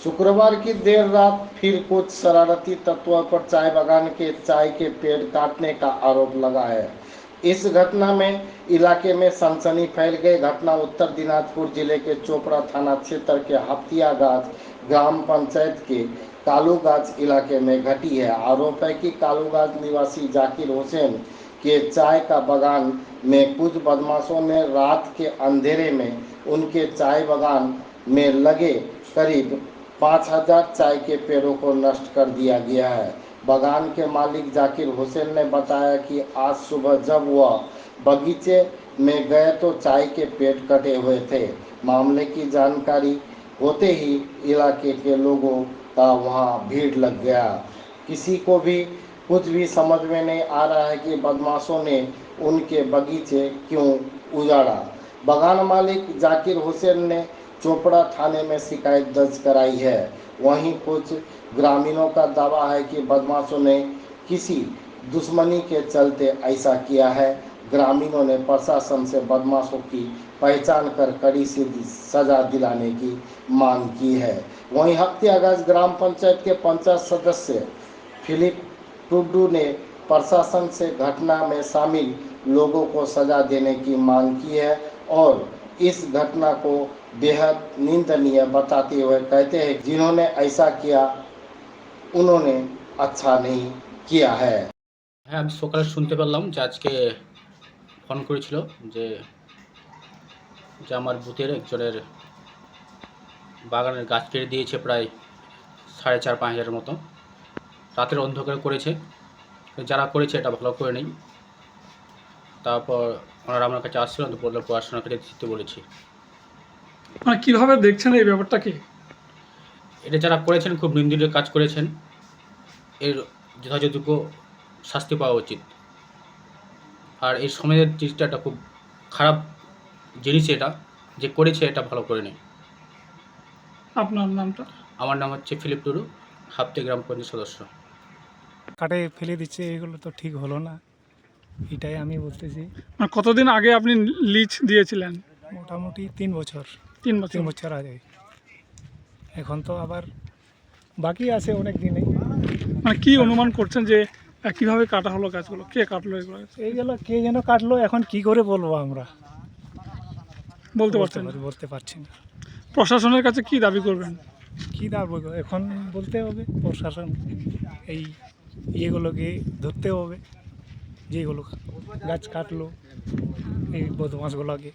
शुक्रवार की देर रात फिर कुछ शरारती तत्वों पर चाय बागान के चाय के पेड़ काटने का आरोप लगा है। इस घटना में इलाके में सनसनी फैल गई। घटना उत्तर दिनाजपुर जिले के चोपड़ा थाना क्षेत्र के हफ्तियागाज ग्राम पंचायत के कालूगाज इलाके में घटी है। आरोप है कि कालूगाज निवासी जाकिर हुसैन के चाय का बागान में कुछ बदमाशों ने रात के अंधेरे में उनके चाय बागान में लगे करीब 5,000 चाय के पेड़ों को नष्ट कर दिया गया है। बागान के मालिक जाकिर हुसैन ने बताया कि आज सुबह जब वह बगीचे में गए तो चाय के पेड़ कटे हुए थे। मामले की जानकारी होते ही इलाके के लोगों का वहां भीड़ लग गया। किसी को भी कुछ भी समझ में नहीं आ रहा है कि बदमाशों ने उनके बगीचे क्यों उजाड़ा। बागान मालिक जाकिर हुसैन ने चोपड़ा थाने में शिकायत दर्ज कराई है। वहीं कुछ ग्रामीणों का दावा है कि बदमाशों ने किसी दुश्मनी के चलते ऐसा किया है। ग्रामीणों ने प्रशासन से बदमाशों की पहचान कर कड़ी से सजा दिलाने की मांग की है। वहीं हफ्तियागाज ग्राम पंचायत के पंचायत सदस्य फिलिप टुड्डू ने प्रशासन से घटना में शामिल लोगों को सजा देने की मांग की है और इस घटना को बेहद निंदनीय बताते हुए कहते हैं जिन्होंने ऐसा किया उन्होंने अच्छा नहीं किया है। হ্যাঁ, আমি সকালে শুনতে পারলাম যে আজকে ফোন করেছিল যে যে আমার বুথের একজনের বাগানের গাছ কেটে দিয়েছে প্রায় 4,500 হাজারের মতো। রাতের অন্ধকারে করেছে, যারা করেছে এটা ভালো করে নেই। তারপর ওনারা আমার কাছে আসছিলেন, তো বললো পড়াশোনা কেটে দিতে বলেছি। মানে কিভাবে দেখছেন এই ব্যাপারটাকে? এটা যারা করেছেন খুব নিন্দনীয় কাজ করেছেন, এর যথাযোগ্য শাস্তি পাওয়া উচিত। আর এই সমাজের জিনিসটা একটা খুব খারাপ জিনিস, এটা যে করেছে এটা ভালো করে নেই। আপনার নামটা? আমার নাম হচ্ছে ফিলিপ টুডু, হাপ্তে গ্রাম পঞ্চায়েত সদস্য। কাটে ফেলে দিচ্ছে, এগুলো তো ঠিক হলো না, এটাই আমি বলতেছি। মানে কতদিন আগে আপনি লিজ দিয়েছিলেন? মোটামুটি 3 বছর। 3 বছর। 3 বছর আগে। এখন তো আবার বাকি আছে অনেক দিনে। মানে কি অনুমান করছেন যে কিভাবে কাটা হলো গাছগুলো, কে কাটলো এগুলো? এইগুলো কে যেন কাটলো, এখন কি করে বলবো আমরা? বলতে পারছেন না? বলতে পারছি না। প্রশাসনের কাছে কি দাবি করবেন? কী দাঁড়বো এখন বলতে হবে প্রশাসন, এই ইয়েগুলোকে ধরতে হবে যেগুলো গাছ কাটলো, এই বদমাশগুলোকে।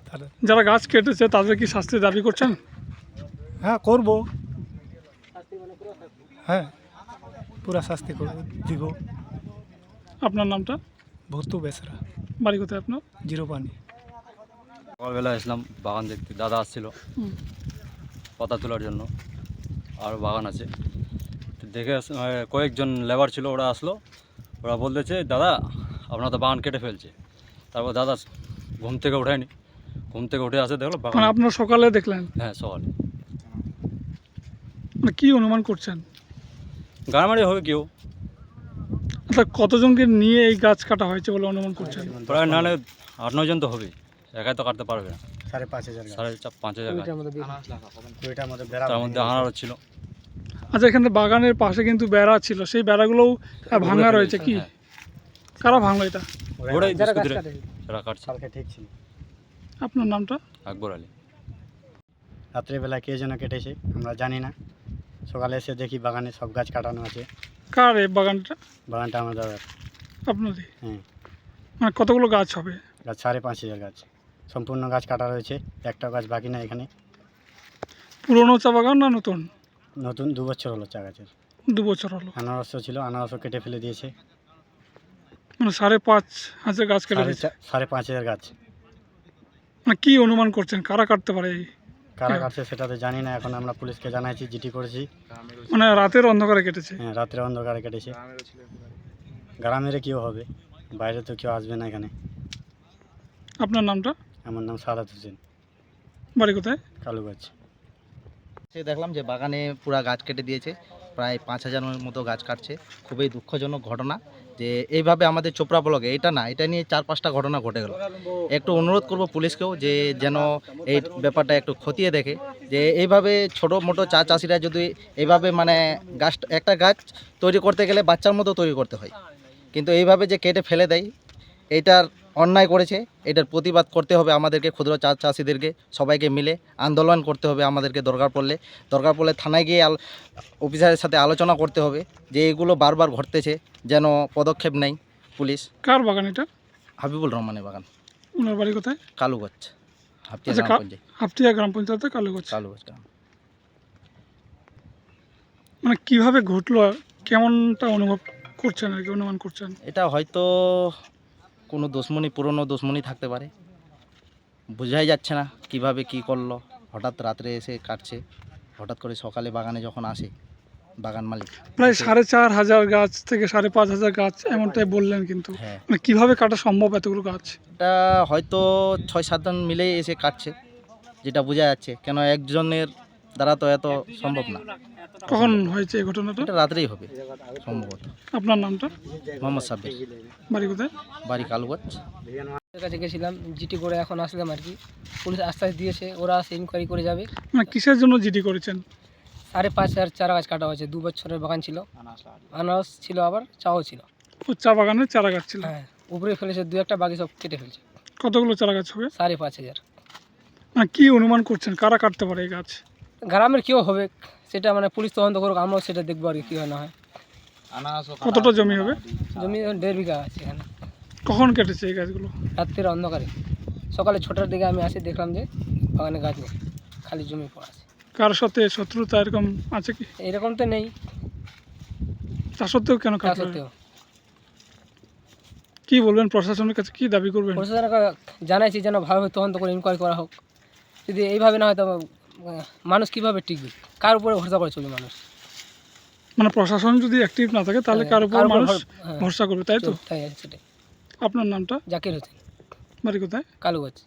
তাহলে যারা গাছ কেটেছে তাদের কি শাস্তি দাবি করছেন? হ্যাঁ করবো, হ্যাঁ পুরা শাস্তি করবো, দিব। আপনার নামটা? ভর্তু বেসরা, বাড়ি কোথায় আপনার? জিরো পানি। সকালবেলা আসলাম বাগান দেখতে, দাদা আসছিল পাতা তোলার জন্য, আর বাগান আছে তো দেখে কয়েকজন লেবার ছিল, ওরা আসলো, ওরা বলতেছে দাদা আপনার তো বাগান কেটে ফেলছে। তারপর দাদা ঘুম থেকে ওঠেনি, ঘুম থেকে উঠে আসে দেখলো বাগান। মানে আপনার সকালে দেখলেন? হ্যাঁ সকালে। মানে কি অনুমান করছেন? গাড়ামারি হবে কেউ, আচ্ছা কতজনকে নিয়ে এই গাছ কাটা হয়েছে বলে অনুমান করছেন? প্রায় নাহলে 8-9 জন তো হবেই, একাই তো কাটতে পারবে না। 5,500 5,500 গাছ, তার মধ্যে আনারও ছিল। আচ্ছা এখানে বাগানের পাশে কিন্তু বেড়া ছিল, সেই বেড়াগুলোও ভাঙা রয়েছে কি? হ্যাঁ। কারা ভাঙলো এটা? ওরাই যারা কাটছে। ঠিক ছিল। আপনার নামটা? আকবর আলী। রাত্রেবেলা কে যেন কেটেছে আমরা জানি না, সকালে এসে দেখি বাগানে সব গাছ কাটানো আছে। কার এই বাগানটা? বাগানটা আমার দাদার। আপনারই? হ্যাঁ। মানে কতগুলো গাছ হবে? গাছ 5,500 গাছ, সম্পূর্ণ গাছ কাটা রয়েছে, একটা গাছ বাকি না এখানে। পুরনো চা বাগান না নতুন? নতুন 2 বছর হলো চা গাছের। 2 বছর হলো। আনারস ছিল, আনারসও কেটে ফেলে দিয়েছে। মানে 5,500 গাছ কেটে দিয়েছে। 5,500 গাছ। মানে কি অনুমান করছেন কারা কাটতে পারে? কারা কাটছে সেটা তো জানি না, এখন আমরা পুলিশকে জানাইছি, জিডি করেছি। মানে রাতের অন্ধকারে কেটেছে? হ্যাঁ রাত্রে অন্ধকারে কেটেছে। গ্রামের কেউ হবে, বাইরে তো কেউ আসবে না এখানে। আপনার নামটা? আমার নাম সাদাত হোসেন, বাড়ি কোথায়? কালুগাছ। দেখলাম যে বাগানে পুরা গাছ কেটে দিয়েছে, প্রায় 5,000-এর মতো গাছ কাটছে। খুবই দুঃখজনক ঘটনা যে এইভাবে আমাদের চোপড়া ব্লকে, এটা না, এটা নিয়ে 4-5টা ঘটনা ঘটে গেল। একটু অনুরোধ করব পুলিশকেও যে যেন এই ব্যাপারটা একটু খতিয়ে দেখে, যে যে এইভাবে ছোটো মোটো চা চাষিরা যদি এইভাবে মানে একটা গাছ তৈরি করতে গেলে বাচ্চার মতো তৈরি করতে হয়, কিন্তু এইভাবে যে কেটে ফেলে দেয় এইটার অন্যায় করেছে। এটার প্রতিবাদ করতে হবে আমাদেরকে, ক্ষুদ্র চা চাষিদেরকে সবাইকে মিলে আন্দোলন করতে হবে আমাদেরকে। দরকার পড়লে থানায় গিয়ে অফিসারের সাথে আলোচনা করতে হবে যে এগুলো বারবার ঘটতেছে, যেন পদক্ষেপ নেয় পুলিশ। কার বাগান এটা? হাবিবুল রহমানের বাগান, ওনার বাড়ি কোথায়? কালুগঞ্জ, হাফটিয়া আচ্ছা, গ্রাম পঞ্চায়েত, হাফটিয়া গ্রাম পঞ্চায়েতে কালুগঞ্জ। কালুগঞ্জ গ্রাম। মানে কিভাবে ঘটলো, কেমনটা অনুভব করছেন আর কি, অনুমান করছেন? এটা হয়তো কোনো পুরনো দুশ্মনী থাকতে পারে, বোঝাই যাচ্ছে না কিভাবে কি করলো। হঠাৎ রাত্রে এসে কাটছে, হঠাৎ করে সকালে বাগানে যখন আসে বাগান মালিক। প্রায় 4,500 গাছ থেকে 5,500 গাছ এমনটাই বললেন, কিন্তু হ্যাঁ, মানে কিভাবে কাটা সম্ভব এতগুলো গাছ? এটা হয়তো 6-7 জন মিলেই এসে কাটছে, যেটা বোঝা যাচ্ছে, কেন একজনের দ্বারা তো এত সম্ভব না। কখন হয়েছে এই ঘটনাটা? এটা রাত্রেই হবে সম্ভবত। আপনার নামটা? মোহাম্মদ সাব্বির, বাড়ি কোথায়? বাড়ি কালুগঞ্জ। ওদের কাছে গেছিলাম, জিটি করে এখন আসলাম আর কি। পুলিশ আশ্বাস দিয়েছে ওরা আসে ইনকোয়ারি করে যাবে। মানে কিসের জন্য জিডি করেছেন? 5,500 চারা গাছ কাটা হয়েছে। 2 বছরের বাগান ছিল, আনারস ছিল, আবার চাও ছিল। ও চা বাগানে চারা গাছ ছিল? হ্যাঁ, উপরে ফেলেছে 2-1টা, বাকি সব কেটে ফেলছে। কতগুলো চারা গাছ হবে? 5,500। মানে কি অনুমান করছেন কারা কাটতে পারে এই গাছ? গ্রামের কেউ হবে সেটা মানে পুলিশ তদন্ত করুক, আমরাও সেটা দেখবো আর কি কী হয় না হয়। কতটা জমি হবে? জমি 1.5 বিঘা আছে এখানে। কখন কেটেছে এই গাছগুলো? রাত্রির অন্ধকারে, সকালে 6টার দিকে আমি আসি, দেখলাম যে বাগানে গাছ নেই, খালি জমি পড়া আছে। কার সাথে শত্রুতা এরকম আছে কি? এরকম তো নেই, তা সত্ত্বেও কেন তা কাটলো? সত্ত্বেও কি বলবেন, প্রশাসনের কাছে কি দাবি করবেন? প্রশাসনকে জানাইছি যেন ভালোভাবে তদন্ত করে ইনকোয়ারি করা হোক। যদি এইভাবে না হয় তো মানুষ কীভাবে টিকবে, কার উপরে ভরসা করে চলবে মানুষ? মানে প্রশাসন যদি অ্যাক্টিভ না থাকে তাহলে কার উপর মানুষ হ্যাঁ, ভরসা করবে, তাই তো? তাই আছে সেটাই। আপনার নামটা? জাকির হোসেন, বাড়ি কোথায়? কালুগঞ্জ।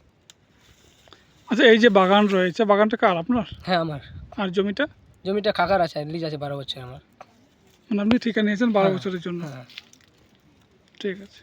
আচ্ছা, এই যে বাগান রয়েছে, বাগানটা কার, আপনার? হ্যাঁ আমার। আর জমিটা? জমিটা কাকার আছে, লিজ আছে 12 বছর আমার। মানে আপনি ঠিকা নিয়েছেন 12 হ্যাঁ, বছরের জন্য? হ্যাঁ। ঠিক আছে।